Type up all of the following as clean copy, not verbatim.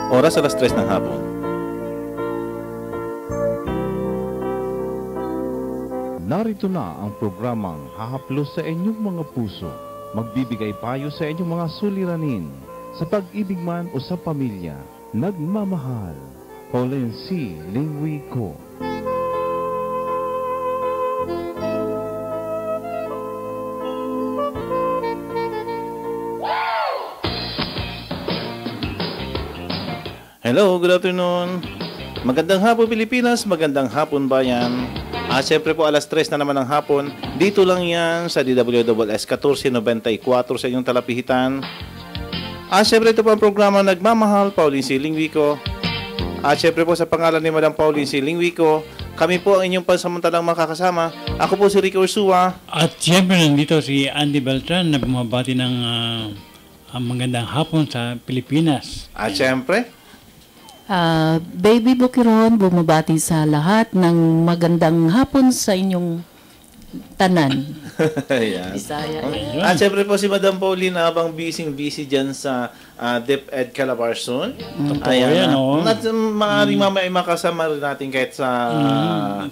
Oras alas 3 ng hapon. Narito na ang programang hahaplos sa inyong mga puso. Magbibigay payo sa inyong mga suliranin, sa pag-ibig man o sa pamilya. Nagmamahal. Pauline C. Lingwico. Hello, good afternoon. Magandang hapon Pilipinas, magandang hapon bayan. Siyempre po alas 3 na naman ng hapon. Dito lang yan sa DWS 1494 sa inyong talapihitan. Siyempre ito po ang programa Nagmamahal, Pauline C. Lingwico. Siyempre po sa pangalan ni Madam Pauline C. Lingwico, kami po ang inyong pansamantalang makakasama. Ako po si Rico Ursua. At siyempre nandito si Andy Beltran na bumabati ng magandang hapon sa Pilipinas. Siyempre, Baby Bukiron, bumabati sa lahat ng magandang hapon sa inyong tanan. Ayan. Bisaya. Siyempre po si Madam Pauline habang busy dyan sa DepEd Calabarzon. Totoo yan, oh. Maaaring mamaya makasama rin natin kahit sa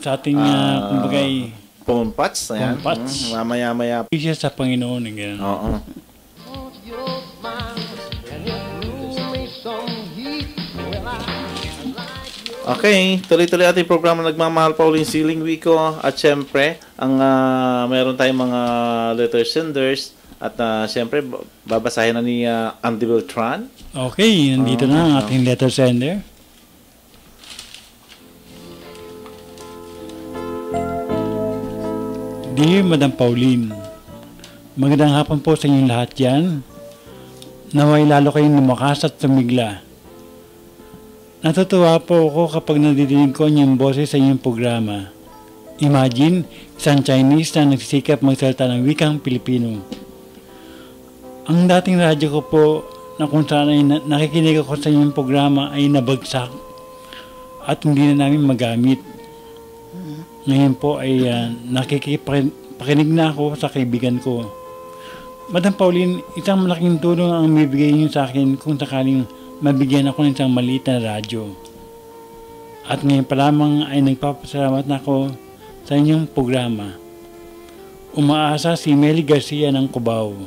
Sa ating, kumbagay, phone pats. Ayan. phone pats. Mamaya-maya. Siya sa Panginoon. Ganyan. Oo. Okay, tuloy-tuloy ating programa Nagmamahal, Pauline C. Lingwico. At syempre, meron tayong mga letter senders. At syempre, babasahin na ni Andy Beltran. Okay, nandito na ang ating letter sender. Dear Madam Pauline, magandang hapon po sa inyong lahat yan. Naway lalo kayong lumakas at tumigla. Natutuwa po ako kapag nadidinig ko yung boses sa inyong programa. Imagine, isang Chinese na nagsisikap magsalita ng wikang Pilipino. Ang dating radyo ko po na kung saan ay nakikinig ako sa inyong programa ay nabagsak at hindi na namin magamit. Ngayon po ay nakikipakinig na ako sa kaibigan ko. Madam Pauline, isang malaking tulong ang mibigay niyo sa akin kung sakaling mabigyan ako ng isang maliit na radyo. At ngayon pa lamang ay nagpapasalamat na ako sa inyong programa. Umaasa si Meli Garcia ng Cubao.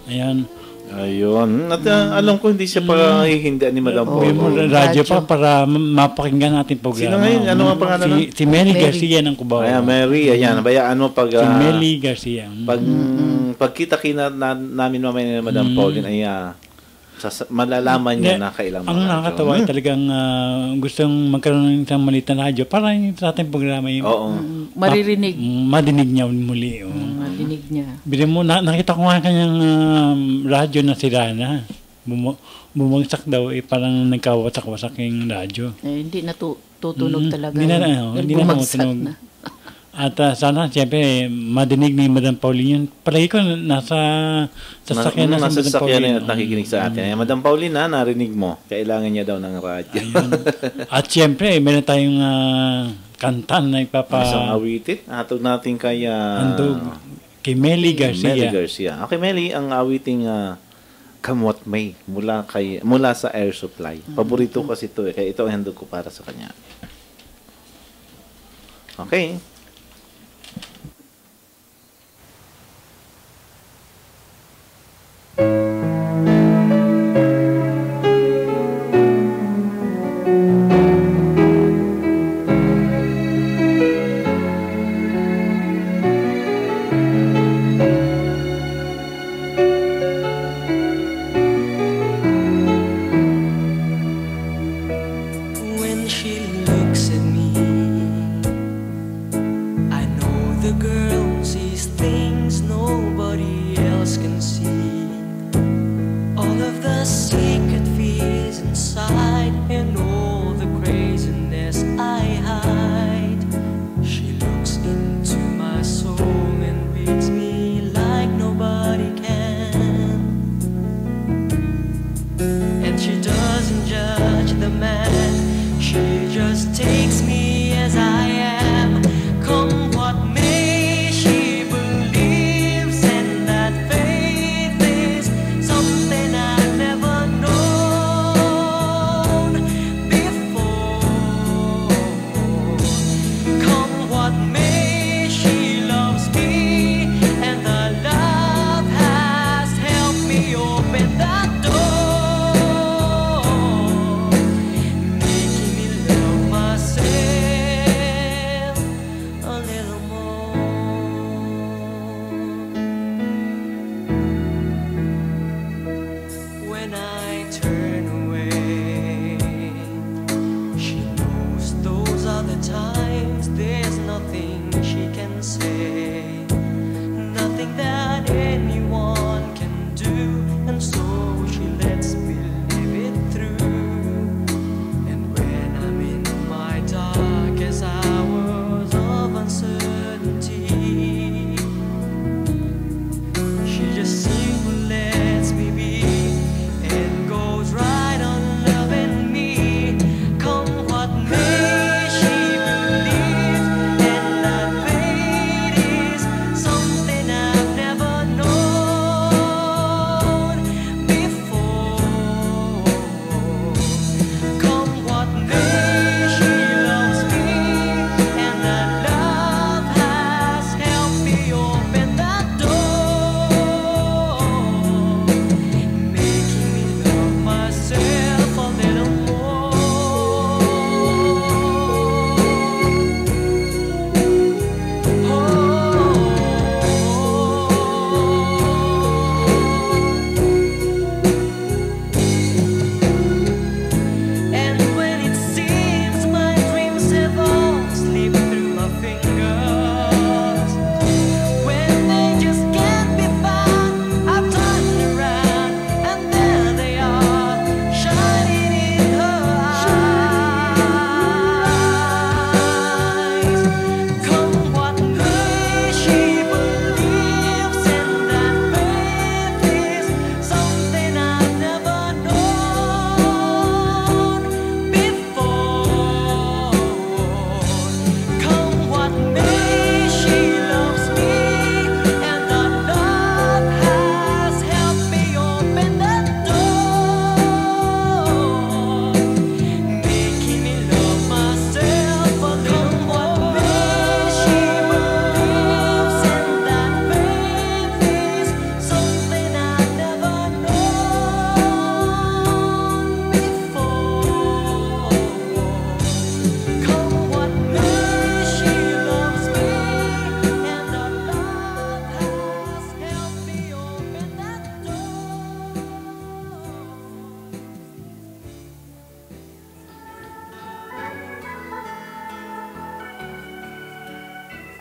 Ayan. Ayun. At alam ko hindi siya pa hihindihan ni Madam Pauline. Radyo pa para mapakinggan natin programa. Sino ngayon? Ano ang pangalan nun? Si Meli Garcia ng Cubao. Ayan, Mary. Ayan. Bayaan mo pag... Si Meli Garcia. Pagkita namin mamaya ni Madam Pauline ay... malalaman niya na kailang ang nakakatawa ay talagang gustong magkaroon ng isang maliit na radyo para sa ating programa yung maririnig. Madinig niya muli. Madinig niya. Bili mo, nakita ko nga kanyang radyo na sira na. Bumagsak daw, parang nagkawasak-wasak yung radyo. Hindi na tutunog talaga. Hindi na tumutunog. At sana, siyempre, madinig ni Madam Pauline yun. Palagi ko, nasa sasakyan na si Madam Pauline. At nakikinig sa atin. Madam Pauline, narinig mo. Kailangan niya daw ng radyo. At siyempre, meron tayong kantan na isang awitin. Atog natin kay... kay Meli Garcia. Meli Garcia. Okay, Meli, ang awiting Kamot May mula sa Air Supply. Paborito kasi ito eh. Kaya ito ang handog ko para sa kanya. Okay. When she looks at me,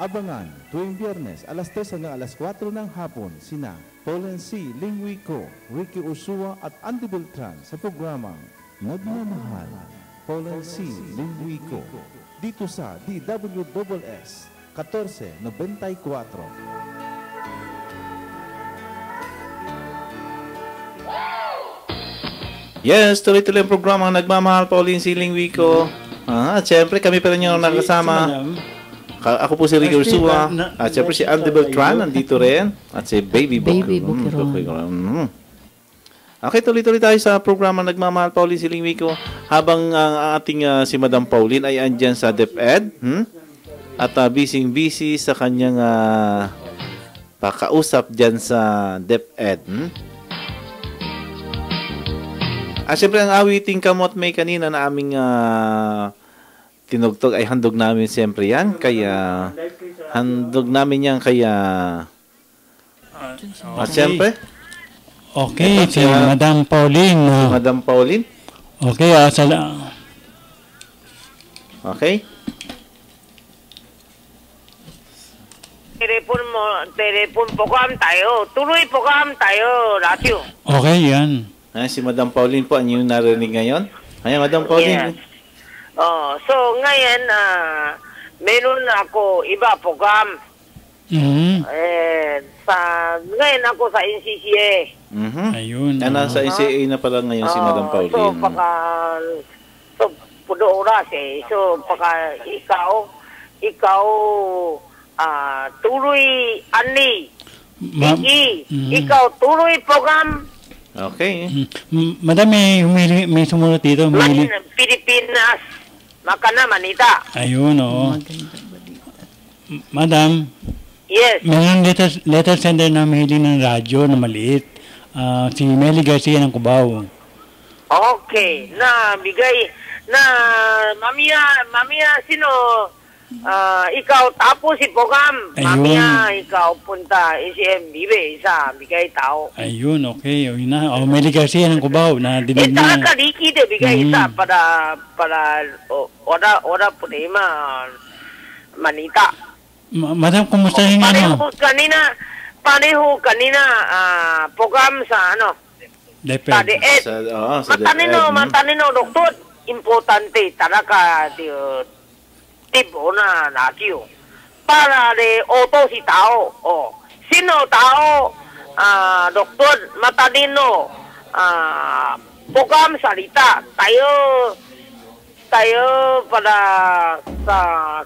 Abangan tuwing Biyernes alas 3 hanggang alas 4 ng hapon sina Pauline C. Lingwico, Ricky Ursua at Andy Beltran sa programang Nagmamahal. Pauline C. Lingwico dito sa DWSS 1494. Yes, tuloy-tuloy ang programa Nagmamahal, Pauline C. Lingwico. At syempre, kami pa rin yung nakasama. Ako po si Ricky Ursua. At syempre si Andy Beltran, nandito rin. At si Baby Bukiron. Okay, tuloy-tuloy tayo sa programa Nagmamahal, Pauline C. Lingwico. Habang ang ating si Madam Pauline ay andyan sa DepEd. At busy-busy sa kanyang pakausap dyan sa DepEd. Siyempre, ang awiting Kamot May kanina na aming tinugtog ay handog namin siyempre yan. Kaya, handog namin yan kaya... At siyempre... Okay, si Madam Pauline. Madam Pauline. Okay, Okay. Telepon program tayo. Tuloy program tayo, radio. Okay, yan. Si Madam Pauline po, ano yung narinig ngayon? Ayan, Madam Pauline. Yes. So, ngayon, meron ako iba program. Ngayon ako sa NCCA. Ayun. Nasa NCCA na pala ngayon si Madam Pauline. Pudo oras eh. So, ikaw, tuloy, Andy, ikaw, tuloy program. Okay. Madam, may sumunod dito. Pilipinas, Makana, Manita. Ayun, oo. Madam, Yes. mayroong letter sender na mahiling ng radyo na maliit. Si Meli Garcia ng Cubao. Okay. Bigay, mamaya, sino, ikaw tapos si program. Ayun. Mamaya, ikaw punta, bibe, isa, bigay tao. Ayun, okay. Yun na. Meli Garcia ng Cubao na dinig na. Talaga, Ricky, bigay isa para, ora problema, Manita. Madam, kumusta yung Pareho kanina, program sa Deped. sa DepEd. Sa Matanino, doktor, importante talaga tip na radio. Para de auto si tao. Sino tao, doktor, matanino, program salita. Tayo para sa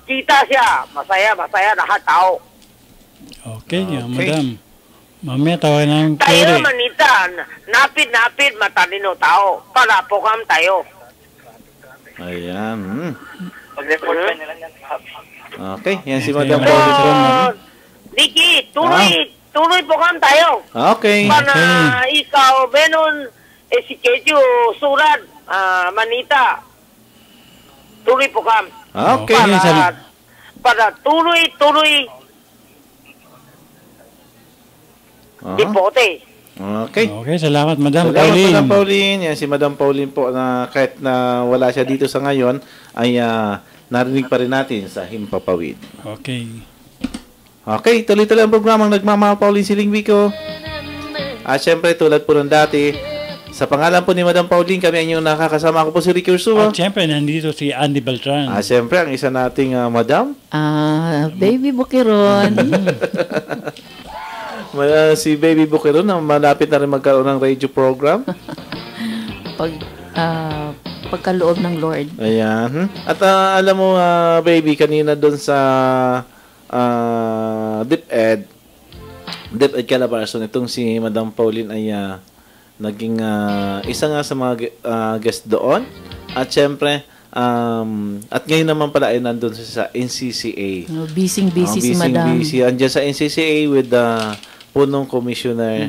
kita siya, masaya lahat tao. Okay, madam. Mamaya tawagan namin Tayo pwede. Manita, napid matalino tao para program tayo. Ayan. Mag-report ka nila yan. Okay, yan si Madam Okay. Pauline. Ricky, tuloy program tayo. Okay. Para ikaw, meron si Kejo, surat, Manita. Tuloy program. Okay. Para tuloy Dipote. Okay. Okay, salamat, Madam Salamat, Pauline. Madam Pauline. Yan si Madam Pauline po na kahit na wala siya dito sa ngayon, ay narinig pa rin natin sa Himpapawid. Okay. Okay, tuloy-tuloy ang programang Nagmamahal, Pauline C. Lingwico. At syempre, tulad po ng dati, sa pangalan po ni Madam Pauline, kami ang inyong nakakasama. Ako po si Ricky Ursua. At siyempre, nandito si Andy Beltran. Syempre, ang isa nating Madam. Baby Bukiron. Si Baby Bukiron na malapit na rin magkaroon ng radio program. Pagkaloob ng Lord. Ayan. At alam mo, baby, kanina doon sa DepEd Calabarzon, itong si Madam Pauline ay naging isa nga sa mga guest doon. At syempre, at ngayon naman pala ay nandun sa NCCA. Busy si Madam. Busy. Andiyan sa NCCA with punong Commissioner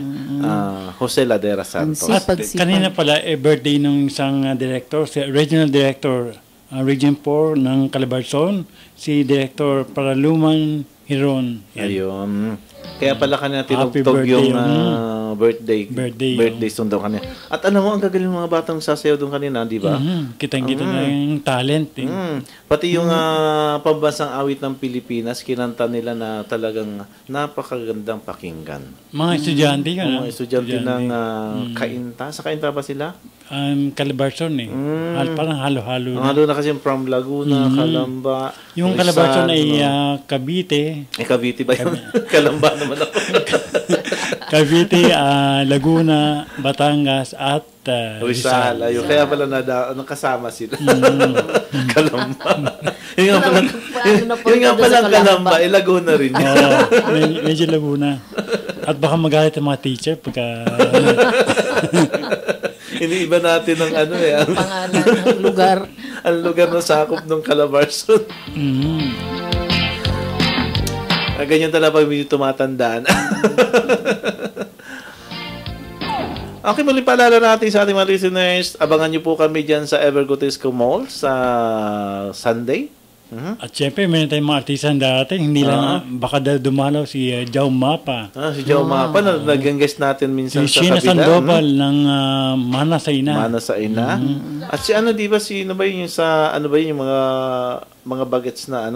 Jose Ladera Santos. At kanina pala, birthday ng isang director, si Regional Director, Region 4 ng Calabarzon, si Director Paraluman Hiron. Yan. Ayun. Kaya pala kanina Happy tinugtog birthday, yung birthday doon daw kanina. At alam mo, ang gagaling ng mga batang sasayaw doon kanina, di ba? Kitang-kita na yung talent. Eh. Pati yung pambansang awit ng Pilipinas, kinanta nila na talagang napakagandang pakinggan. Mga estudyante yun. Mga estudyante ng Kainta. Sa Kainta ba sila? Calabarzon eh. Parang halo-halo Halo na kasi from Laguna, Calamba. Yung Calabarzon ay Cavite. Cavite ba yun? Calamba naman ako. Cavite, Laguna, Batangas, at Rizal. Ayun. Kaya pala nakasama sila. Calamba. Yung nga palang Calamba, Laguna rin. Medyo Laguna. At baka magalit ang mga teacher pagka... Iniiba natin ng ang pangalan ng lugar. Ang lugar na sakop ng Calabarzon. Ganyan talaga pag medyo tumatandaan. Okay, muli paalala natin sa ating mga listeners. Abangan niyo po kami dyan sa Evergotisco Mall sa Sunday. At syempre, meron tayong mga artisan dati. Hindi lang, baka dumalaw si Jao Mapa. Si Jao Mapa, nag-guest natin minsan si sa Sheena kabila. Sandoval ng Mana sa Ina. Mana sa Ina. At si di ba, yung mga bagets na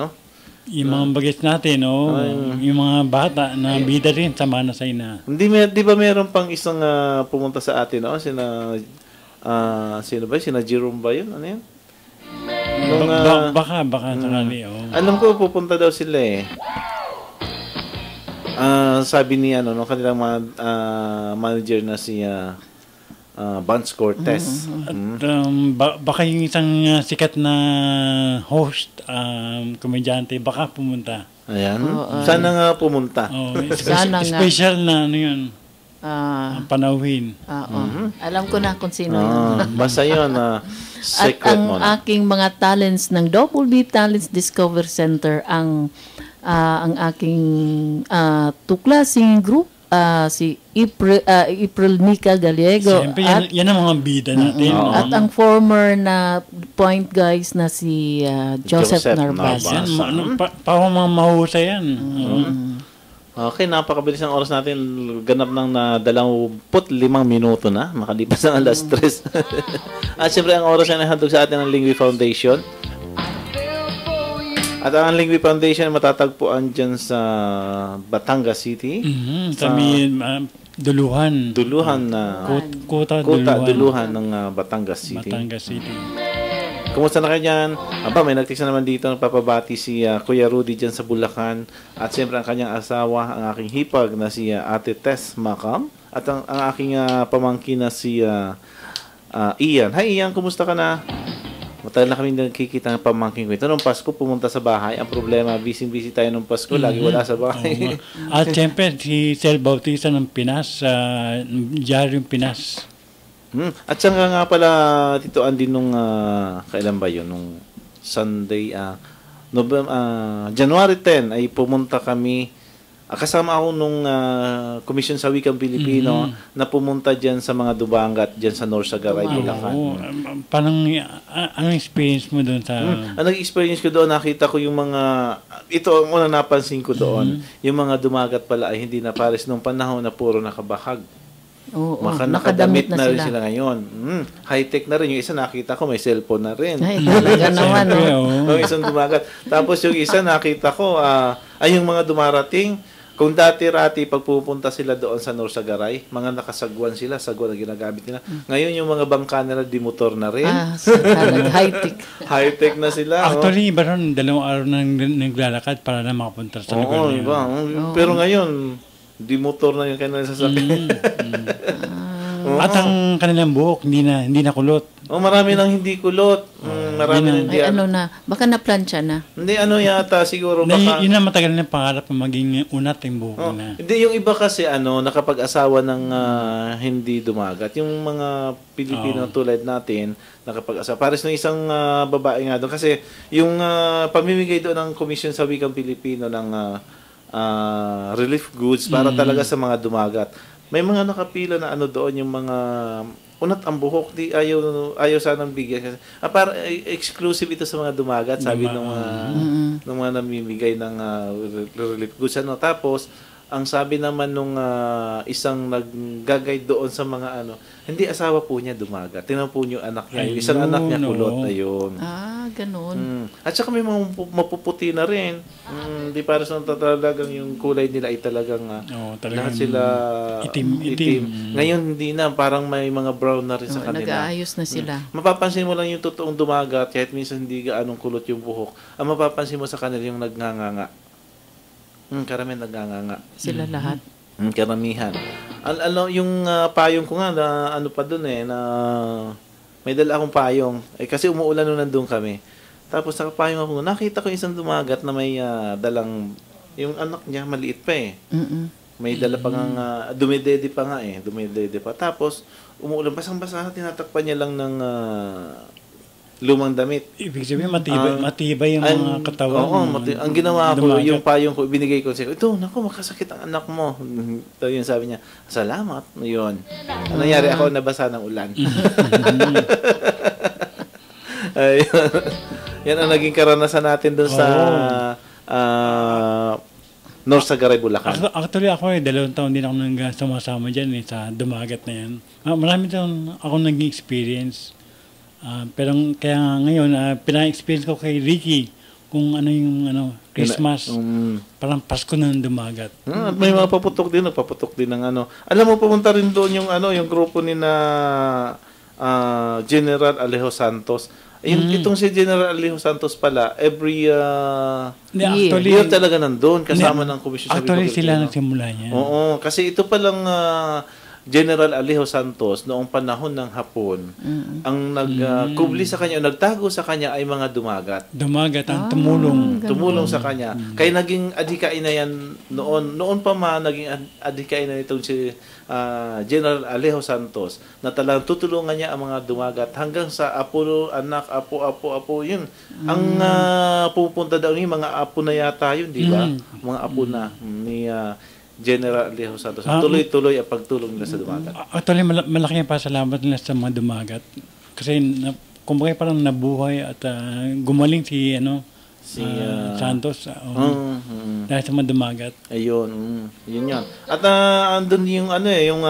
Yung mga bagets natin, yung mga bata na bida rin sa Mana sa Ina. Di ba meron pang isang pumunta sa atin, sino ba? Sina Jerome ba yun? Ano yan? Baka sakali. Alam ko, pupunta daw sila eh. Sabi ni kanilang manager na si Vance Cortez. At baka yung isang sikat na host, komedyante, baka pumunta. Ayan. Sana nga pumunta. Sana nga. Special na yun. Panauhin. Alam ko na kung sino yun. Basta yun. At ang aking mga talents ng Double B Talents Discover Center, ang aking tuklasing group, si April Nika Gallego. Siyempre, yan ang mga bida natin. At ang former na point guys na si Joseph Narvaez. Mga mahusay yan. Okay, napakabilis ang oras natin. Ganap ng 25 minuto na. Makalipas ang alas 3. At siyempre, ang oras na nahandog sa atin ng Lingui Foundation. At ang Lingui Foundation matatagpuan dyan sa Batangas City. Kami, Duluhan. Duluhan na. Kuta Duluhan ng Batangas City. Batangas City. Kumusta na kayo dyan? May nagtext na naman dito. Nagpapabati si Kuya Rudy dyan sa Bulacan. At siyempre ang kanyang asawa, ang aking hipag na si Ate Tess Macam. At ang aking pamangkin na si Ian. Hi Ian, kumusta ka na? Matagal na kami nagkikita ng pamangkin ko. Ito nung Pasko, pumunta sa bahay. Ang problema, busy tayo nung Pasko. Lagi wala sa bahay. At siyempre, si Sel Bautista ng Pinas, Diaryong Pinas. At saka nga pala, Tito Andy, nung kailan ba yun? Nung Sunday, January 10, ay pumunta kami. Kasama ako nung Commission sa Wikang Pilipino na pumunta dyan sa mga Dubangat, dyan sa North Sagaray, Bulacan. Parang, anong experience mo doon sa... Ang nag-experience ko doon, nakita ko yung mga... Ito ang unang napansin ko doon. Yung mga dumagat pala ay hindi na pares nung panahon na puro nakabahag. Nakadamit na rin sila ngayon. High-tech na rin. Yung isa nakita ko, may cellphone na rin. Ay, talaga naman. Yung isang dumagat. Tapos yung isa nakita ko, ay yung mga dumarating, kung dati-rati pagpupunta sila doon sa North Sagaray, mga nakasagwan sila, sagwan na ginagamit nila. Ngayon yung mga bangka nila, di-motor na rin. High-tech. High-tech na sila. Actually, iba ron, 2 araw nang naglalakad para na makapunta sa lugar na yun. Pero ngayon, di motor na yung kanilang sasakyan. At ang kanilang buhok, hindi na kulot. Marami nang hindi kulot. Marami nang hindi. Baka na-plancha na. Hindi, yata, siguro baka. Yun na matagal na pangarap na maging unat yung buhok na. Hindi, yung iba kasi, nakapag-asawa ng hindi dumagat. Yung mga Pilipino tulad natin, nakapag-asawa. Pares ng isang babae nga doon. Kasi, yung pamimigay doon ng Commission sa Wikang Pilipino ng relief goods para talaga sa mga dumagat. May mga nakapila na doon, yung mga unat ang buhok, di ayaw sanang bigyan kasi para exclusive ito sa mga dumagat, sabi nung mga namimigay ng relief goods. Tapos ang sabi naman nung isang nag-guide doon sa mga hindi asawa po niya dumagat. Tingnan po niyo anak niya. Yung isang Ayun, anak niya kulot. oo. Ayun. Ganun. At saka may mga mapuputi na rin. Hindi para sa talagang yung kulay nila ay talagang talagang lahat sila itim. Ngayon hindi na. Parang may mga brown na rin sa kanila. Nag-aayos na sila. Mapapansin mo lang yung totoong dumagat kahit minsan hindi gaanong kulot yung buhok. Ang mapapansin mo sa kanila yung nagnganganga. Karamihan nagnganganga. Sila lahat. Karamihan. Yung payong ko nga na pa dun na may dala akong payong. Kasi umuulan nung nandun kami. Tapos sa payong ako, nakita ko isang dumagat na may dalang, yung anak niya maliit pa May dala pa nga, dumidede pa nga dumidede pa. Tapos umuulan, basang-basa, tinatakpan niya lang ng lumang damit. Ibig sabihin, matibay yung mga katawan. Oo, ang ginawa ko, yung payong ko, binigay ko siya, ito, naku, makasakit ang anak mo. Ito yung sabi niya, salamat. Yun. Ano nangyari ako, nabasa ng ulan. Ayun. Yan ang naging karanasan natin doon sa North Sagaray, Bulacan. Actually, ako 2 taon din ako sumasama dyan sa dumagat na yan. Marami taon ako naging experience. Pero kaya ngayon, pina-experience ko kay Ricky kung ano yung Christmas. Parang Pasko na dumagat. At may mga paputok din ng Alam mo, pumunta rin doon yung grupo ni na General Alejo Santos. Itong si General Alejo Santos pala, every year talaga nandun, kasama ng Komisyon sa Actually, sila nagsimula niya. Oo, kasi ito palang General Alejo Santos noong panahon ng Hapon, ang nagkubli sa kanya, nagtago sa kanya ay mga dumagat. Dumagat ang tumulong. Tumulong sa kanya. Kaya naging adhikain na yan noon pa naging adhikain na itong si General Alejo Santos na talagang tutulungan niya ang mga dumagat hanggang sa apo, anak, apo, yun. Ang pupunta daw yung mga apo na yata yun, di ba? Mga apo na ni General Alejo Santos. Tuloy-tuloy ang pagtulong nila sa dumagat. Actually, malaki ang pasalamat nila sa mga dumagat. Kasi, kumbaga parang nabuhay at gumaling si Santos. Dahil sa mga dumagat. Ayun. Yun yan. At andun yung yung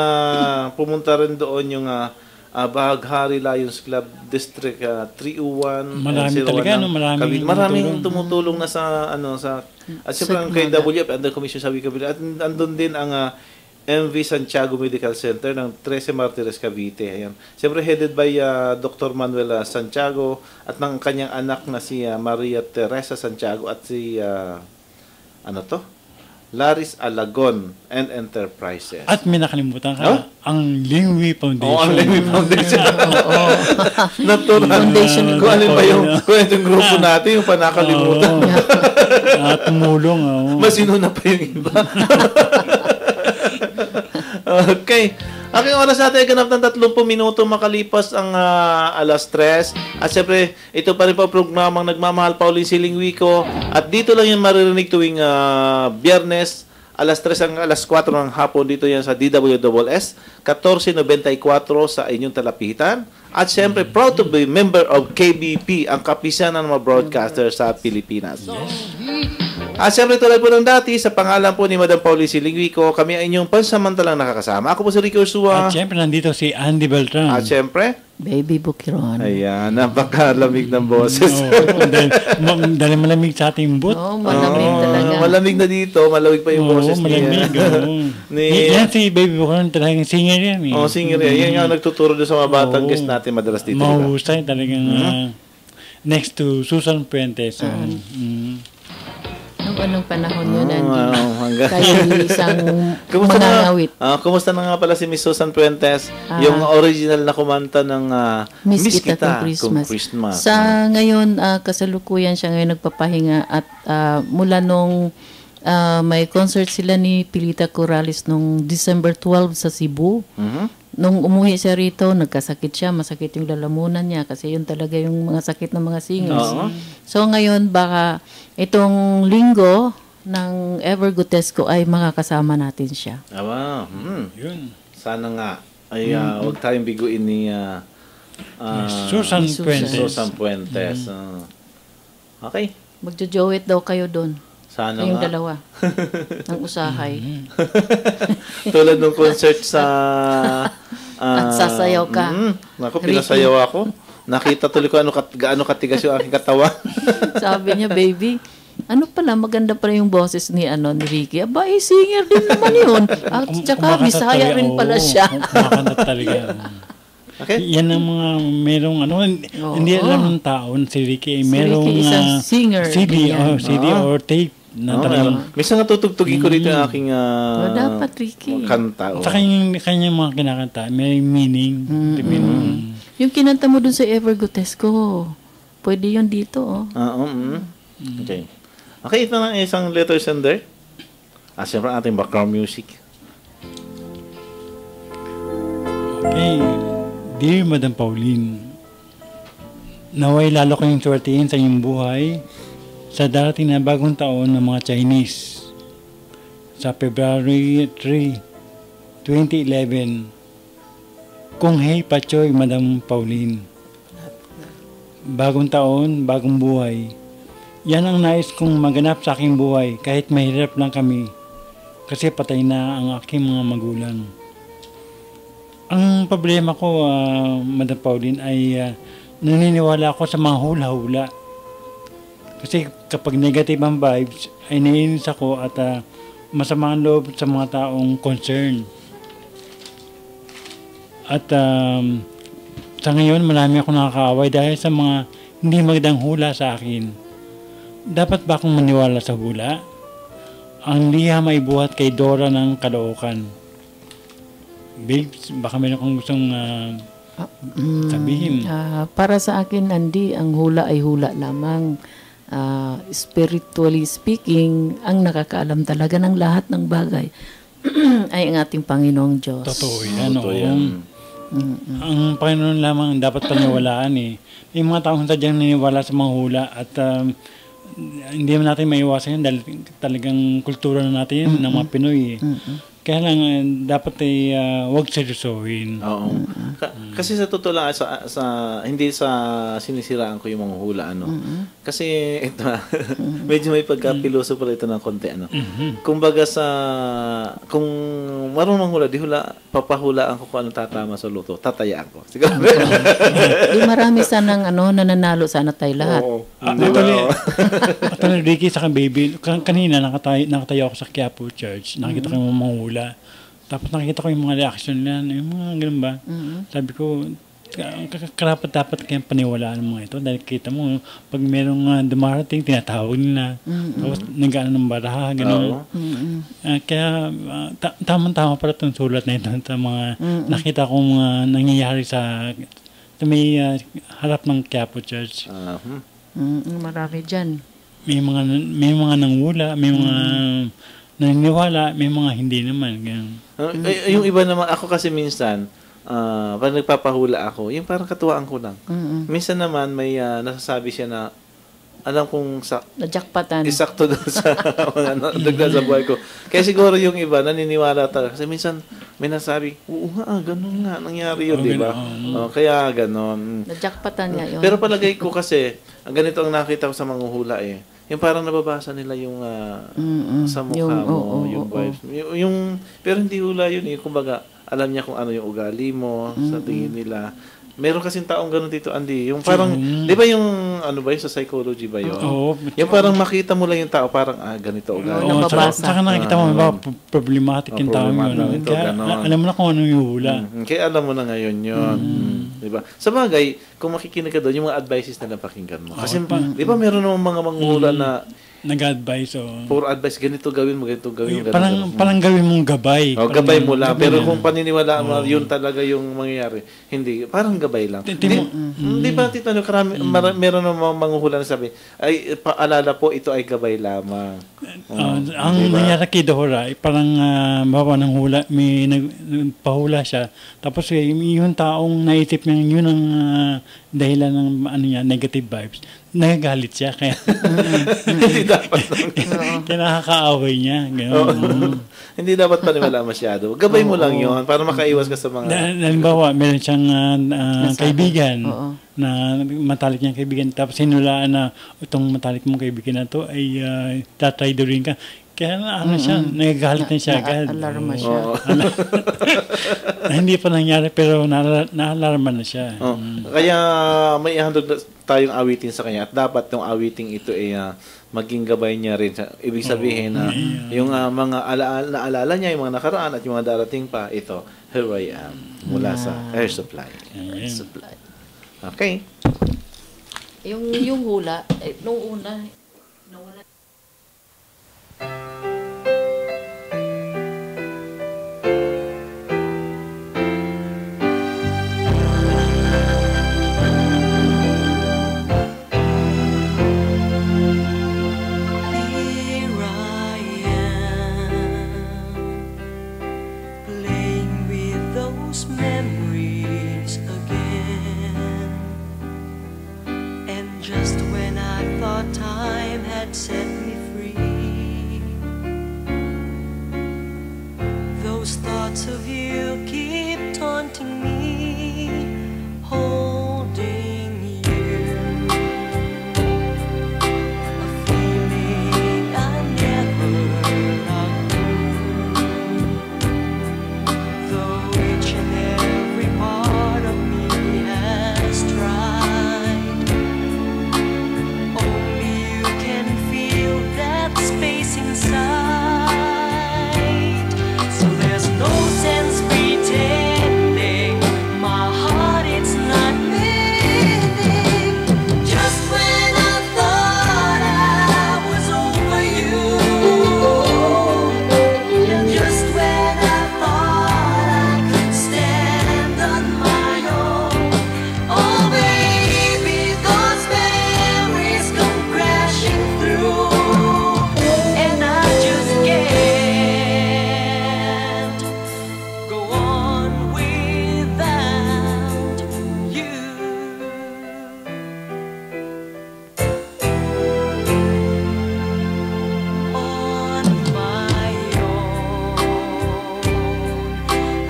pumunta rin doon yung Bahaghari Lions Club District 301. Marami talaga, maraming tumutulong na sa at siyempre ang KWF under Commission sa Wikabilis. At andun din ang MV Santiago Medical Center ng 13 Martires Cavite. Ayan. Siyempre headed by Dr. Manuel Santiago at ng kanyang anak na si Maria Teresa Santiago at si Laris Alagon and Enterprises. At may nakalimutan ka, ang Lingwi Foundation. Ang Lingwi Foundation. Natural. Foundation. Kung ano pa yung grupo natin, yung panakalimutan. At tumulong. Masinuna pa yung iba. Okay. Aking oras natin ay ganap ng 30 minuto makalipas ang alas 3. At syempre, ito pa rin po programang Nagmamahal Pauline Siling Wiko. At dito lang yan maririnig tuwing Biyernes, alas 3 hanggang alas 4 ng hapon. Dito yan sa DWSS 1494 sa inyong talapitan. At syempre, proud to be member of KBP, ang kapisanan ng mga broadcaster sa Pilipinas. At syempre, tulad po ng dati, sa pangalan po ni Madam Pauline Siling Wiko, kami ay inyong pansamantalang nakakasama. Ako po si Ricky Ursua. At syempre, nandito si Andy Beltran. At syempre, Baby Bukiron. ayan, napakalamig ng boses. Dahil malamig sa ating boot. Malamig talaga. Malamig na dito, malamig pa yung boses niya. Yan si Baby Bukiron, talagang singer yan. Singer yan. Yan nga nagtuturo doon sa mga batang guest natin madalas dito. Mahusay talagang next to Susan Puentes. Anong panahon yun, Andy? Kayo isang mangangawit. Kumusta na nga pala si Miss Susan Puentes? Yung original na kumanta ng Miss Kita kung Christmas. Sa ngayon, kasalukuyan siya ngayon nagpapahinga at mula nung may concert sila ni Pilita Corrales nung December 12 sa Cebu. Nung umuwi siya rito, nagkasakit siya, masakit yung lalamunan niya kasi yun talaga yung mga sakit ng mga singers. So ngayon, baka itong linggo ng Ever Gutesco ay makakasama natin siya. Yun. Sana nga. Ay, huwag tayong biguin ni Susan Puentes. Susan Puentes. Okay. Magjo-joet daw kayo doon. Sana Kayong nga. dalawa. Ang usahay. Tulad ng concert sa... At sasayaw ka. Naku, pinasayaw ako. Nakita tuloy ko gaano katigas yung aking katawan. Sabi niya, baby, ano pala, maganda pala yung boses ni Ricky. Aba, singer din naman yun. At saka, Bisaya rin pala siya. Kumakanta talaga. Okay? Yan ang mga merong hindi alam ng tao si Ricky. Merong Ricky isang singer. CD or tape na talagang minsan natutugtugin ko rito yung aking dapat, Ricky. kanta. sa kanyang mga kinakanta, may meaning. Yung kinanta mo dun sa Ever Gotesco, pwede yun dito, oh. Okay. Okay, ito na isang letter sender. Siyempre ating background music. Okay. Dear Madam Pauline, naway lalo kayong swertihin sa inyong buhay sa darating na bagong taon ng mga Chinese. Sa February 3, 2011, Kung Hei Pachoy, Madam Pauline. Bagong taon, bagong buhay. Yan ang nais kong maganap sa aking buhay kahit mahirap lang kami kasi patay na ang aking mga magulang. Ang problema ko, Madam Pauline, ay naniniwala ako sa mga hula-hula. Kasi kapag negative ang vibes, ay naiinis ako at masama ang loob sa mga taong concern. At sa ngayon, marami akong nakakaaway dahil sa mga hindi magandang hula sa akin. Dapat ba akong maniwala sa hula? Ang liha may buhat kay Dora ng Caloocan. Babes, baka meron kong gustong sabihin. Para sa akin, Andy, ang hula ay hula lamang. Spiritually speaking, ang nakakaalam talaga ng lahat ng bagay ay ang ating Panginoong Diyos. Totoo yan. Ang Panginoon lamang dapat paniwalaan eh. May mga taong sadyang niniwala sa mga hula at hindi natin maiwasan yun dahil talagang kultura na natin yun, ng mga Pinoy eh. Kaya lang, dapat ay huwag seryosohin. Oo. Kasi sa totoo lang, hindi sa sinisiraan ko yung mga hula, Kasi ito, medyo may pagka-piloso pala ito ng konti, Kumbaga kung marunong hula, di hula, papahulaan ko kung anong tatama sa luto, tatayaan ko. Siguro. Di marami sanang nananalo sana tayo lahat. Oo. Actually, Ricky, sa baby, kanina nakatayo ako sa Quiapo Church, nakikita ko yung mga hula. Tapos nakikita ko yung mga reaction nila, yung mga ganun ba? Sabi ko, dapat kayong paniwalaan ng mga ito dahil kita mo, pag merong dumarating, tinatawag nila. Tapos nag-ano ng baraha, gano'n. Kaya tamang-tama pala itong sulat na ito sa mga nakita kong mga nangyayari sa may harap ng Quiapo Church. Marami dyan. May mga nangula, may mga naniniwala, may mga hindi naman. Yung iba naman, ako kasi minsan, pag nagpapahula ako, yung parang katuwaan ko lang. Minsan naman, may nasasabi siya na, alam kong na-jackpotan. Isakto doon sa mga dagdag sa buhay ko. Kaya siguro yung iba, naniniwala talaga. Kasi minsan, may nasabi, oo nga, ganun nga, nangyari yun, di ba? Kaya ganun. Na-jackpotan nga yun. Pero palagay ko kasi, ganito ang nakita ko sa mga hula eh. Yung parang nababasa nila yung sa mukha mo, yung vibes. Pero hindi hula yun eh. Kumbaga, alam niya kung ano yung ugali mo sa tingin nila. Meron kasing taong gano'n dito, Andy. Yung parang, di ba yung, sa psychology ba yun? Oo. Yung parang makita mo lang yung tao, parang, ganito ugali. Oo, saka nakikita mo, problematic yung tao yun. Kaya alam mo na kung ano yung hula. Kaya alam mo na ngayon yun. Di ba? Sa bagay, kung makikinig ka doon, yung mga advices na napakinggan mo. Kasi, di ba meron namang mga manghula na nag-advise puro advice, ganito gawin mo, ganito gawin mo. Parang gawin mong gabay. Gabay mo lang. Pero kung paniniwalaan mo, yun talaga yung mangyayari. Hindi. Parang gabay lang. Hindi ba, Tito, meron namang manguhula na sabi, ay, paalala po, ito ay gabay lamang. Ang nangyari kay Dora, parang bawa ng hula, may nagpahula siya. Tapos yung taong naisip niyang yun ang dahilan ng niya, negative vibes. Nagagalit siya kaya Hindi dapat. kaya nakakaaway niya. Ganun. Hindi dapat paniwala masyado. Gabay mo lang yun para makaiwas ka sa mga... Halimbawa, meron siyang kaibigan na matalik niyang kaibigan. Tapos sinulaan na itong matalik mong kaibigan na to ay tatraidorin ka. Kaya siya, nagagalit na siya agad. Alarma siya. Hindi pa nangyari pero na-alarma na siya. Kaya may ihandog tayong awitin sa kanya at dapat yung awiting ito ay maging gabay niya rin. Ibig sabihin na yung mga naalala niya, yung mga nakaraan at yung mga darating pa, ito, Here I Am, mula sa Air Supply. Air Supply. Okay. Yung hula, nung una, nawala. Set me free. Those thoughts of you keep taunting me, holding you. A feeling I never outgrew. Though each and every part of me has tried, only you can feel that space inside. So there's no sense pretending my heart it's not beating. Just when I thought I was over you, and just when I thought I could stand on my own, oh baby, those memories come crashing through, and I just can't go on without you. On my own,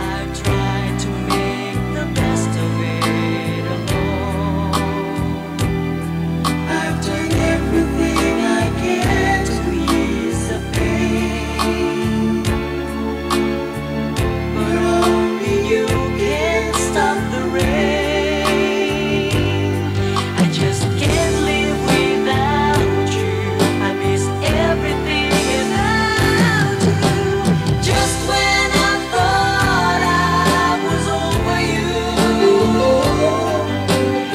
I've tried to make the best of it alone. I've done everything I can to ease the pain, but only you can stop the rain. I just can't live without you. I miss everything about you. Just when I thought I was over you,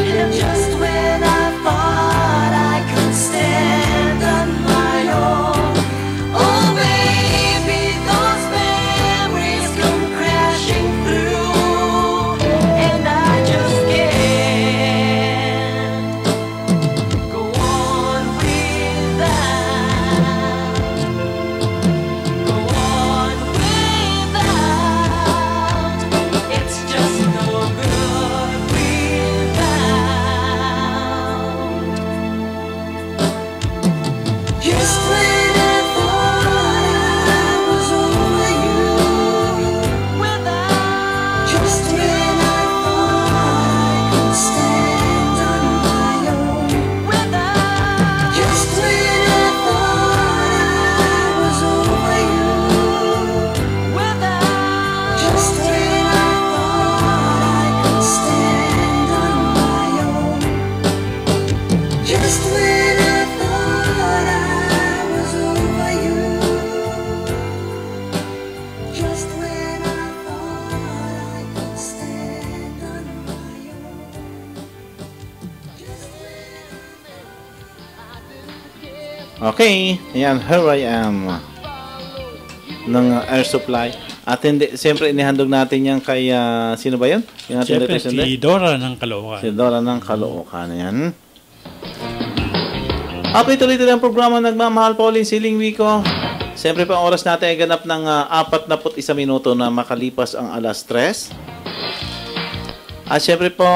and just when I thought I could stand on my own, oh baby, those memories come crashing through, and I just can't go on without. Go on without. It's just no good without. Just when I thought I was over you, without. Just when I thought I could stand on my own, without. Just when I thought I was over you, without. Just when I thought I could stand on my own, just when I thought I was over you, just when I thought I could stand on my own, just when Okay, ayan, Here I Am ng Air Supply. At hindi, siyempre inihandog natin yan kay, sino ba yun? Yung ating Siyempre, latest si Dora ng Caloocan. Si Dora ng Caloocan. Ayan. Okay, tuloy-tuloy ang programa Nagmamahal po ulit Siling Wiko. Siyempre pa ang oras natin ay ganap ng 41 minuto na makalipas ang alas 3. At syempre po,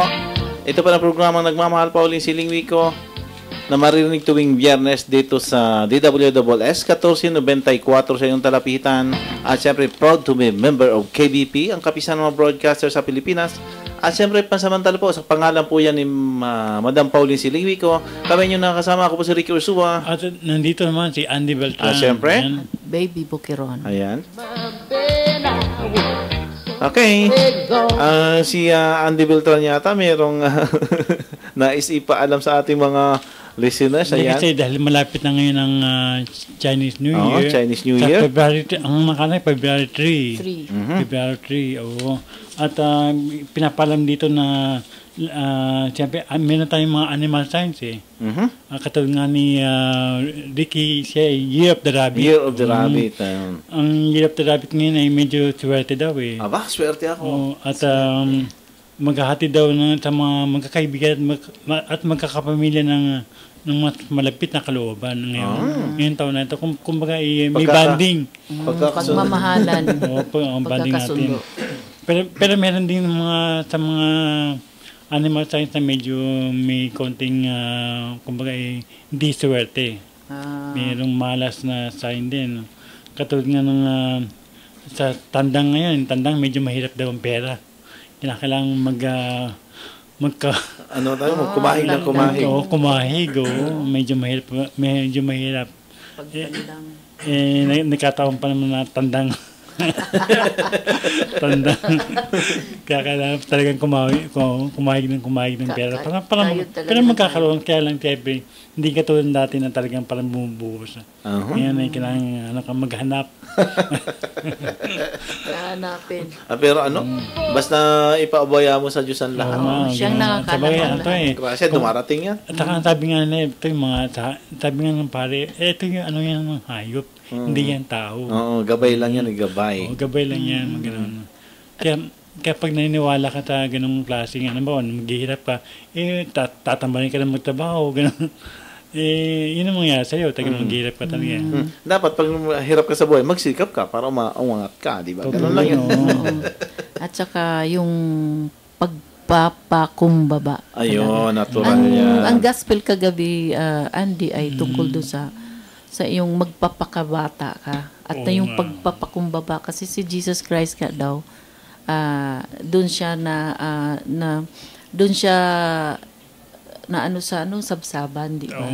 ito pa na programang Nagmamahal pa uling Siling Wiko na maririnig tuwing Biyernes dito sa DWSS 1494 sa iyong talapitan. At syempre, proud to be member of KBP, ang kapisan ng mga broadcaster sa Pilipinas. At syempre, pansamantala po, sa pangalan po yan ni Madam Pauline Siling Wiko. Kami yung nakasama, ako po si Ricky Ursua. At nandito naman si Andy Beltran. Syempre. Ayan. Baby Bukiron. Ayan. Okay. Si Andy Beltran yata mayroong nais ipaalam sa ating mga listeners. Hindi, Ayan. kasi dahil malapit na ngayon ang Chinese New Year. Chinese New Sa Year. ang nakalagay, February 3. 3. February 3, oo. At pinapalam dito na siyempre, meron tayong mga animal science eh. Katulad nga ni Ricky, siya Year of the Rabbit. Year of the Rabbit. Ang Year of the Rabbit ngayon ay medyo swerte daw eh. Aba, swerte ako. Oo, at maghahati daw sa mga magkakaibigan at magkakapamilya ng mas malapit na kalooban ngayon. Ngayong taon na ito. Kumbaga may banding. Pagmamahalan. Oo, ang banding natin. Pero meron din sa mga animal science na medyo may konting, kumbaga hindi swerte. Mayroong malas na sign din. Katulad nga ng sa tandang ngayon, tandang medyo mahirap daw ang pera. Kailangan kumahig ng kumahig. Oo, kumahig. Medyo mahirap. Nagkataon pa naman na tandang. Kaya kailangan talagang kumahig ng pera. Pero magkakaroon, kaya lang siyempre, hindi katulad dati na talagang parang bumubuhos. Ngayon ay kailangan maghanap. Hanapin. Pero basta ipaabaya mo sa Diyos ang lahat. Siyang nakakalaman lahat. Kasi dumarating yan. At saka sabi nga na, sabi nga ng pare, ito yung yan ng hayop. Hindi yan tao. Oo, gabay lang yan, gabay. Oo, gabay lang yan, gano'n. Kaya pag naniniwala ka sa ganung klaseng maghihirap ka, tatambalin ka na magtrabaho, gano'n. Yun ang mangyayari sa'yo, maghihirap ka talaga. Dapat pag hirap ka sa buhay, magsikap ka para umangat ka, di ba? Ganun lang yun. At saka yung pagpapakumbaba. Ayun, natural yan. Ang gospel kagabi, Andy, ay tungkol doon sa yung magpapakabata ka at na yung pagpapakumbaba kasi si Jesus Christ ka daw doon siya doon siya na sabsaban, di ba?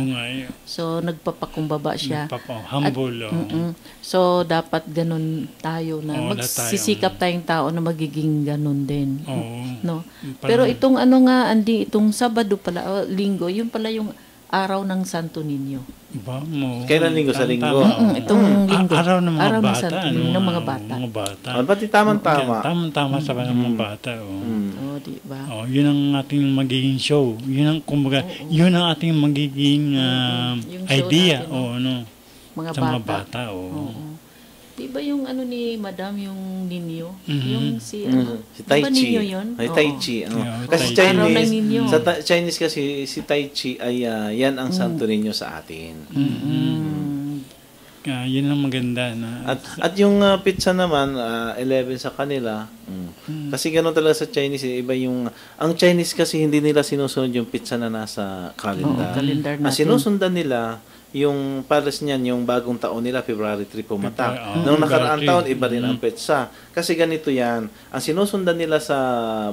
So nagpapakumbaba siya. Humble. So dapat ganun tayo na magsisikap tayong tao na magiging ganun din. No? Pero itong Andy, itong Sabado pala, Linggo, yun pala yung araw ng Santo Niño. Kailan linggo sa linggo? Itong linggo. Araw ng mga bata. Ng mga bata. Pati tamang-tama. Tamang-tama sa mga bata. Di ba? Yun ang ating magiging show. Yun ang, kumbaga, yun ang ating magiging idea. Mga sa bata. mga bata. Di ba yung ni Madam, yung Ninyo? Yung si Tai ba Chi. Ninyo yun? Tai Chi. Kasi sa Chinese kasi si Tai Chi ay yan ang Santo Niño sa atin. Yun ang maganda. At yung pizza naman, 11 sa kanila. Kasi gano'n talaga sa Chinese. Iba yung, ang Chinese kasi hindi nila sinusunod yung pizza na nasa calendar. Ang sinusundan nila, yung pares niyan, yung bagong taon nila, February 3 pumatak. Nung nakaraang taon, iba rin ang petsa. Kasi ganito yan, ang sinusundan nila sa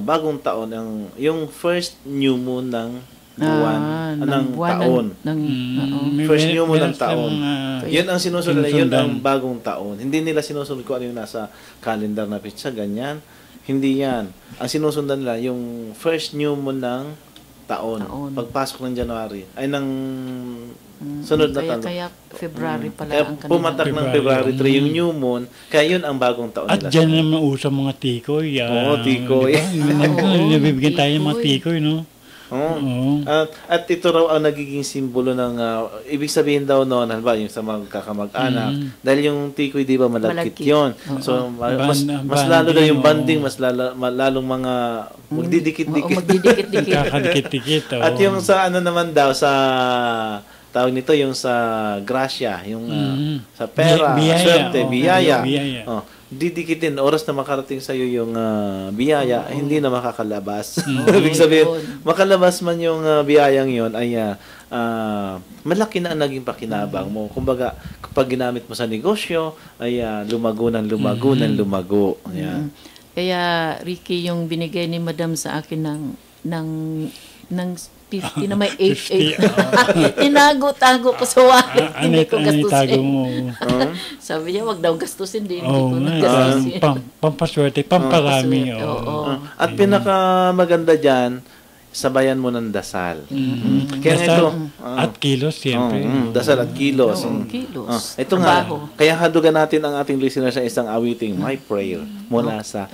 bagong taon, yung first new moon ng buwan, ng taon. First new moon ng taon. Yun ang sinusundan nila, yun ang bagong taon. Hindi nila sinusunod kung ano yung nasa calendar na petsa, ganyan. Hindi yan. Ang sinusundan nila, yung first new moon ng taon. Pagpasok ng January, ay ng sunod na taon. Kaya February pala ang kanila. Pumatak ng February 3 yung new moon, kaya yun ang bagong taon nila. At dyan naman uso mga tikoy. Tikoy. Nabibigyan tayo ng mga tikoy, no? At ito raw ang nagiging simbolo ng ibig sabihin daw noon, halimbawa yung sa magkakamag-anak, dahil yung tikoy di ba malagkit yun. So mas lalo na yung banding, mas lalong mga magdidikit-dikit. Kakadikit-dikit. At yung sa naman daw sa tawag nito yung sa grasya, yung sa pera, swerte, biyaya. didikitin oras na makarating sa iyo yung biyaya, hindi na makakalabas. Ibig sabihin, makalabas man yung biyayang yon ay malaki na ang naging pakinabang mo. Kumbaga, kapag ginamit mo sa negosyo, ay lumago ng lumago ng lumago. Ayan. Kaya, Ricky, yung binigay ni Madam sa akin ng 50 na may 88. Tinago-tago ko sa wallet. Hindi ko gastusin. Sabi niya, wag daw gastusin. Hindi ko gastusin. Pampaswerte, pamparami. At pinakamaganda dyan, sabayan mo ng dasal. Kaya Dasal ito, at kilos, siyempre. dasal at kilos. Kilos. Ito nga, kaya hadugan natin ang ating listeners sa isang awiting, My Prayer, mula sa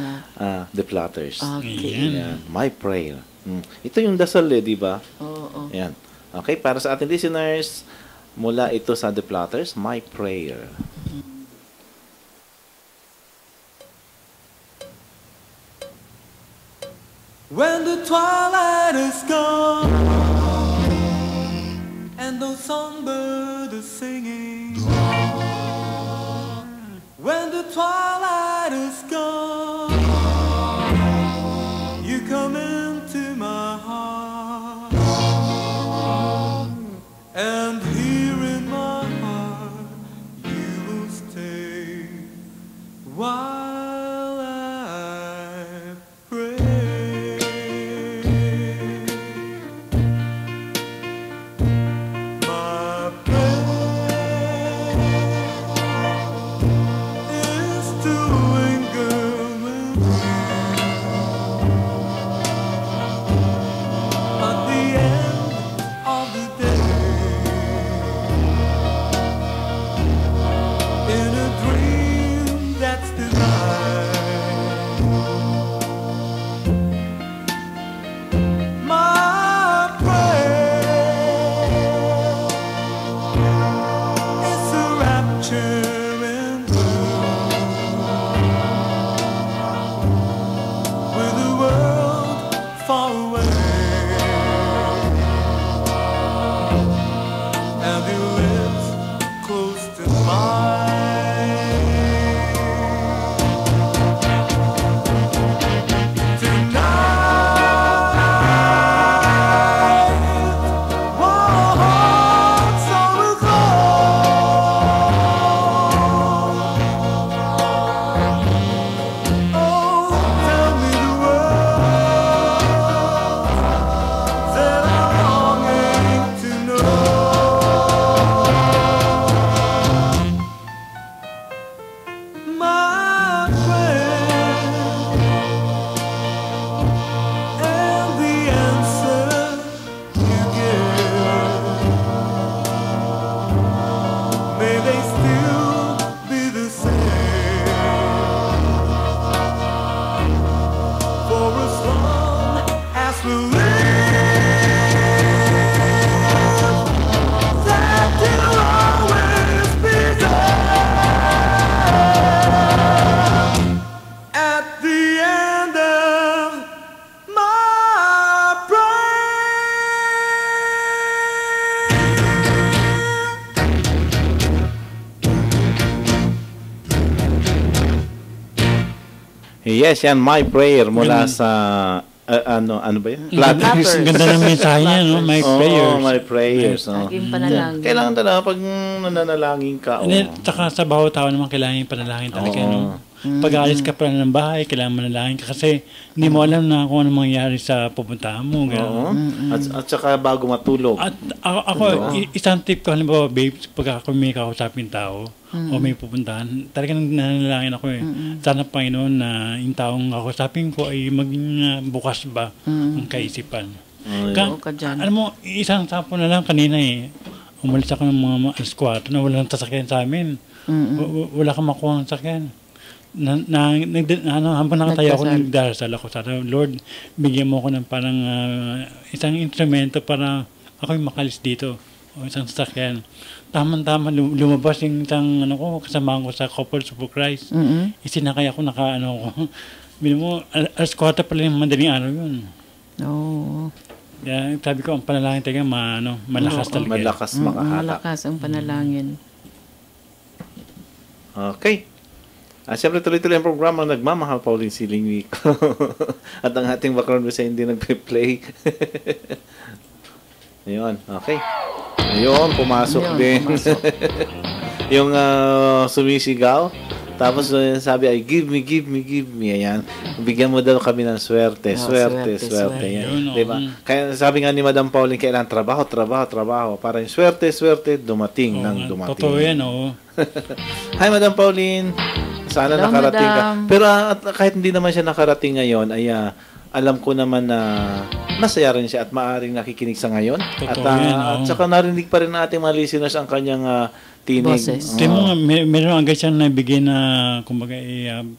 The Platters. Okay. Ayan, My Prayer. Ito yung dasal di ba? Oo. Ayan. Okay, para sa ating listeners, mula ito sa The Platters, My Prayer. When the twilight is gone and no songbird is singing, when the twilight is gone, you come into my heart, and here in my heart you will stay while I pray. My prayer is to linger with you at the end of the day, in a dream that's denied. My prayer is a rapture in blue, with the world far away, and your lips close to mine. Tonight, our hearts are aglow. Oh, tell me the words that I'm longing to know. My prayer and the answer you give, may they still be the same for as long as we live, that you'll always be there at the end of my Yes, yan, My Prayer mula sa ano ba yun? Platters. Ang ganda ng mensahe niya, no? My prayers. My Prayers. Aking panalangin. Kailangan talaga pag nananalangin ka. Tsaka sa bawat tao naman kailangan yung panalangin talaga. No? Pag aalis ka pa ng bahay, kailangan manalangin ka kasi hindi mo alam na kung ano mangyayari sa pupuntahan mo. At saka bago matulog. At ako, isang tip ko, halimbawa, babe, pag ako may kausapin tao o may pupuntahan, talagang nanalangin ako eh. Sana Panginoon na yung taong kausapin ko ay maging bukas ba ang kaisipan. Alam mo, isang tapo na lang kanina eh. Umalis ako ng mga alas 4 na walang sasakyan sa amin. Wala kang makuha ng sasakyan. Habang nakatayo ako, nagdarasal ako. Sana, Lord, bigyan mo ako ng parang isang instrumento para ako yung makalis dito. O isang sasakyan. Tama-tama, lumabas yung isang kasama ko sa Couples for Christ. Isinakay ako, Bino mo, alas 4 pala yung madaling araw yun. Kaya sabi ko, ang panalangin talaga, malakas talaga. Malakas makahata. Malakas ang panalangin. Okay. Siyempre, tuloy-tuloy ang programa Nagmamahal Pauline Siling Week. At ang ating background music hindi nagpe-play. Ayun, okay. Ayun, pumasok Ayun, din. pumasok. Yung sumisigaw. Tapos sabi ay, give me, give me, give me. Ayan. Bigyan mo daw kami ng swerte. Swerte. Yan. Yun, Diba? Kaya sabi nga ni Madam Pauline, kailangan trabaho. Para yung swerte, dumating ng dumating. Totoo yan, oo. Hi, Madam Pauline. Sana Hello, nakarating ka. Madam. Pero kahit hindi naman siya nakarating ngayon, ay alam ko naman na masaya rin siya at maaring nakikinig sa ngayon. Totoo yan, At saka narinig pa rin ng ating mga listeners ang kanyang tinig. Boses. Tingnan mo nga, meron agad siyang nabigay na, kumbaga,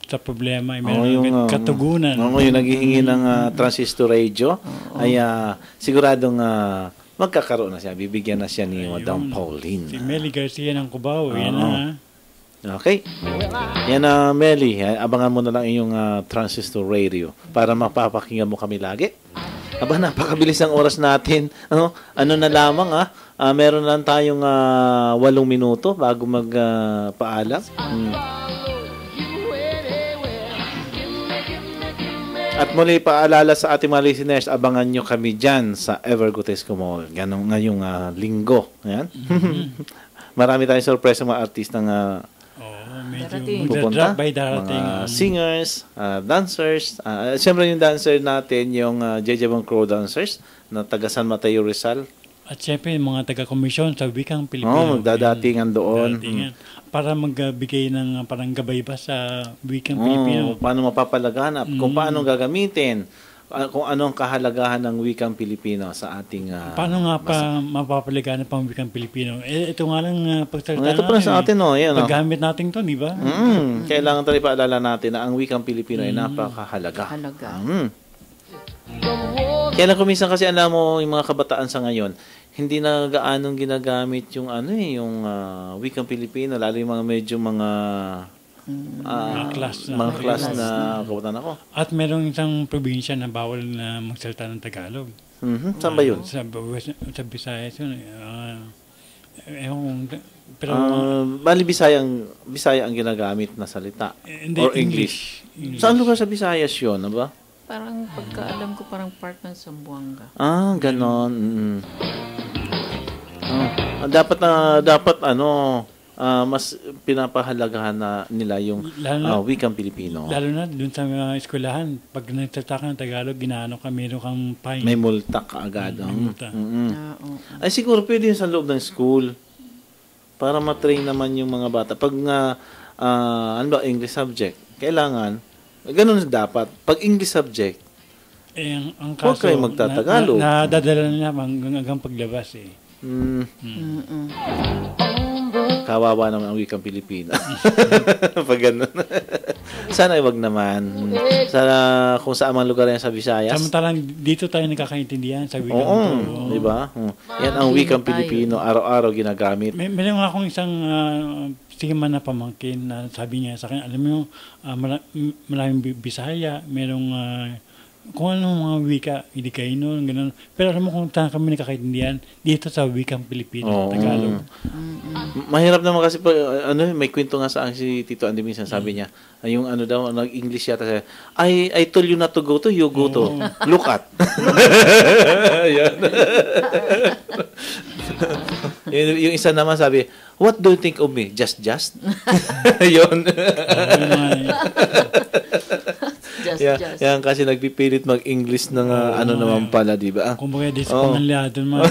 sa problema, meron agad katugunan. Yung naghihingi ng transistor radio, ay siguradong magkakaroon na siya. Bibigyan na siya ni Madam Pauline. Si Meli Garcia ng Cubao, yan na. Okay. Yan na, Meli. Abangan mo na lang iyong transistor radio para mapapakinggan mo kami lagi. Aba, napakabilis ang oras natin. Ano na lamang, meron lang tayong 8 minuto bago magpaalam. At muli paalala sa ating mga listeners, abangan nyo kami dyan sa Evergotesco Mall. Ganong ngayong linggo. Ayan. Marami tayong surprise sa mga artistang Medyo pupunta. magdadrop by darating. Mga singers, dancers. Siyempre yung dancer natin, yung JJ Bang Crow dancers na taga San Mateo Rizal. At syempre, yung mga taga-komisyon sa wikang Pilipino. Magdadatingan doon. Datingan. Para magbigay ng parang gabay ba sa wikang Pilipino. Paano mapapalaganap, kung paano gagamitin, kung anong kahalagahan ng wikang Pilipino sa ating Paano nga pa mapapaliganap ang wikang Pilipino? Ito nga lang pagsalita ito pa sa atin, yan, paggamit natin to, di ba? Kailangan tayo paalala natin na ang wikang Pilipino ay napakahalaga. Kaya lang kuminsan kasi alam mo, yung mga kabataan sa ngayon, hindi na gaanong ginagamit yung yung wikang Pilipino, lalo yung mga medyo mga class na kabataan ako. At merong isang probinsya na bawal na magsalita ng Tagalog. Saan ba yun? Sa Visayas yun. Pero bali Bisaya ang ginagamit na salita. Or English. Saan lugar sa Visayas yun? Ba? Parang pagkaalam ko, parang part ng Zamboanga. Ganon. Dapat mas pinapahalagahan na nila yung wikang Pilipino. Lalo na dun sa mga eskwelahan, pag nagtataka ng Tagalog, ginaano ka, meron kang fine. May multa kaagad. Multa. Ay siguro pwede yun sa loob ng school para matrain naman yung mga bata. Pag English subject, kailangan, ganun dapat. Pag English subject, ang kaso, huwag kayo magtatagalog. Nadadala nila hanggang paglabas eh. Kawawa naman ang wikang Pilipino. Pag ganun. Sana ay wag naman. Kung saan mang lugar yan sa Visayas. Samantalang dito tayo nakakaintindihan sa wikang di ba? Yan ang wikang Pilipino, araw-araw ginagamit. Meron akong isang man na pamangkin na sabi niya sa akin, alam mo, maraming Bisaya, merong kung anong mga wika, Ilocano, gano'n. Pero alam mo kung saan kami nakakaintindihan, dito sa wikang Pilipino, Tagalog. Mahirap naman kasi may kwento nga sa si Tito Andy minsan, sabi niya, yung daw, nag-English yata siya, I told you not to go to, you go to. Look at. Yung isa naman sabi, what do you think of me? Just? Yun. Yan kasi nagpipilit mag-English ng naman pala, di ba? Kung baga, di sa pangalyado naman.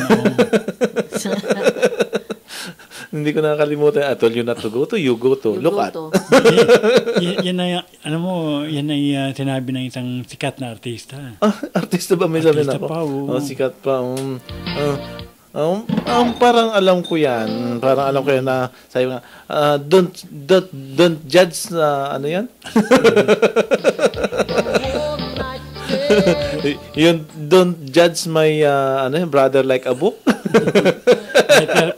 Hindi ko nakakalimutan. I told you not to go to, you go to. Look at. Yan ay, yan ay sinabi ng isang sikat na artista. Artista ba? May sabi na ako. Sikat pa. Parang alam ko yan. Parang alam ko yan na sabi nga, don't judge na yan? Yung don't judge my brother like a book.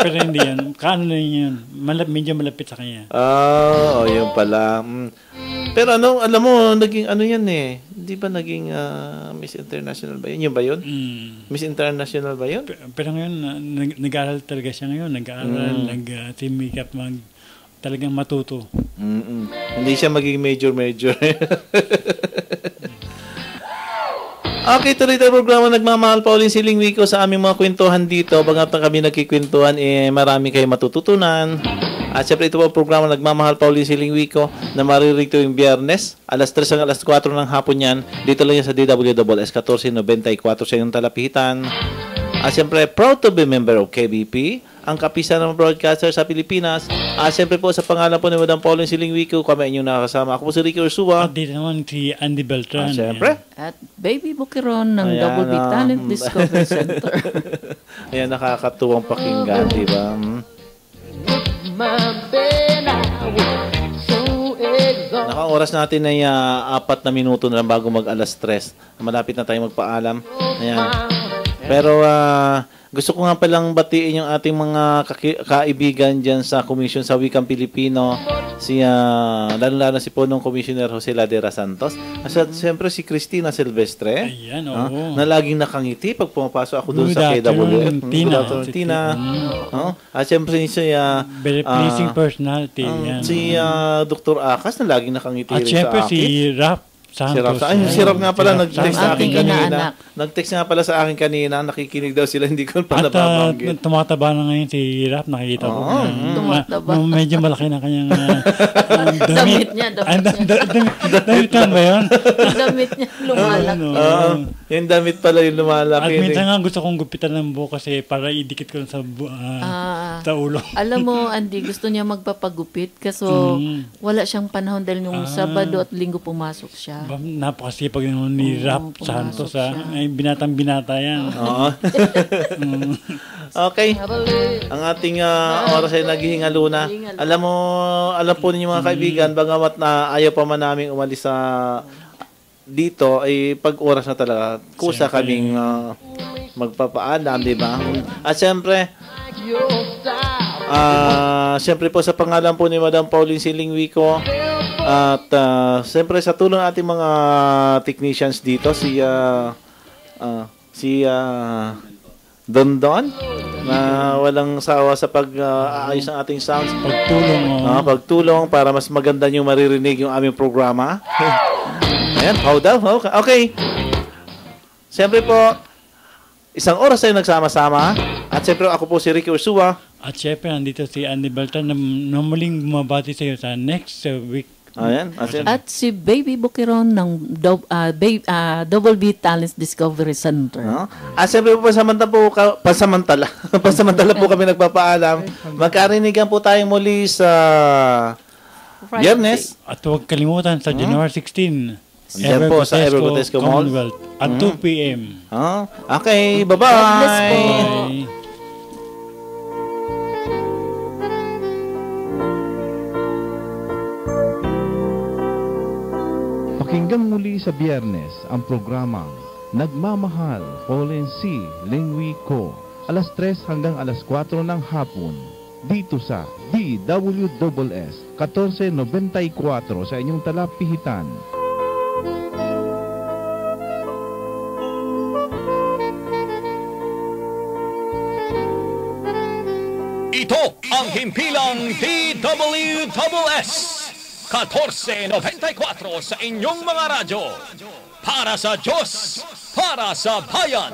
pero hindi yan. Kaano na yun? Medyo malapit sa kanya. Yun pala. Pero alam mo, naging yan eh. Di ba naging Miss International ba yun? Yun ba yun? Miss International ba yun? Pero ngayon, nag-aaral talaga siya ngayon. Nag-aaral, nag-team makeup, talagang matuto. Hindi siya maging major. Okay, tuloy tayo programa. Nagmamahal pa ulit si Lingwico sa aming mga kwentuhan dito. Bagat na kami nagkikwentuhan, marami kayo matututunan. At syempre ito po ang programa Nagmamahal pa ulit si Lingwico na maririnig yung Biyernes, alas 3 hanggang alas 4 ng hapon yan. Dito lang yan sa DWS 1494 sa inyong talapitan. At syempre, proud to be member of KBP, ang kapisan ng broadcaster sa Pilipinas. At syempre po sa pangalan po ni Madam Pauline Silingwico, kami inyong nakasama. Ako po si Ricky Ursua. At dito naman si Andy Beltran. At syempre. At Baby Bukiron ng Double B Talent Discovery Center. Ayan, nakakatuwang pakinggan, di ba? Naka oras natin ay 4 na minuto na lang bago mag alas 3. Malapit na tayo magpaalam. Ayan. Pero gusto ko nga palang batiin yung ating mga kaibigan dyan sa Commission sa Wikang Pilipino. Lalo-lalo si Punong Commissioner Jose Ladera Santos. At siyempre si Cristina Silvestre. Ayan, oo. Na laging nakangiti pag pumapasok ako doon sa KWF. Tina. At siyempre siya very pleasing personality. Si Dr. Akas na laging nakangiti rin sa akin. At siyempre si Rap Santos. Si Rap nga pala nag-text sa akin kanina. Nag-text nga pala sa akin kanina, nakikinig daw sila, hindi ko pa nababanggit. At tumataba na ngayon si Rap, nakikita ko. Tumataba. Medyo malaki na kanyang Damit niya. Damit lang ba yun? Damit niya lumalaki. Yung damit pala yung lumalaki. At minsan nga gusto kong gupitan ng buhok kasi para idikit ko sa ulo. Alam mo, Andy, gusto niya magpapagupit kasi wala siyang panahon dahil yung Sabado at Linggo pumasok siya. Napakasipag yun ni Rap Santos. Ay, binatang-binata yan. Okay. Ang ating oras ay naghihingalo na. Alam po ninyo mga kaibigan, bagamat na ayaw pa man namin umalis sa dito, ay pag oras na talaga, kusa kaming magpapaalam, di ba? At siyempre, siyempre po sa pangalan po ni Madam Pauline Silingwico, at siyempre sa tulong ng ating mga technicians dito, si Dondon na walang sawa sa pag-aayos ng ating sounds. Pagtulong para mas maganda nyo maririnig yung aming programa. Ayan, hold up. Okay. Siyempre po, isang oras tayo nagsama-sama. At siyempre ako po si Ricky Ursua. At siyempre, nandito si Andy Beltran na muling bumabati sa iyo sa next week. Ayan. At si Baby Bukiron ng Double B Talents Discovery Center. At siyempre po, pasamantala po kami nagpapaalam. Magkarinigan po tayong muli sa Biyernes. At huwag kalimutan sa January 16. Diyan po sa Evergotesco Mall. At 2 p.m. Okay, bye-bye. Bye. Pakinggan muli sa Biyernes ang programang Nagmamahal, Pauline C. Lingwico, alas 3 hanggang alas 4 ng hapon, dito sa DWS 1494 sa inyong talapihitan. Ito ang himpilang DWS 1494 sa inyong mga radyo. Para sa Diyos, para sa bayan.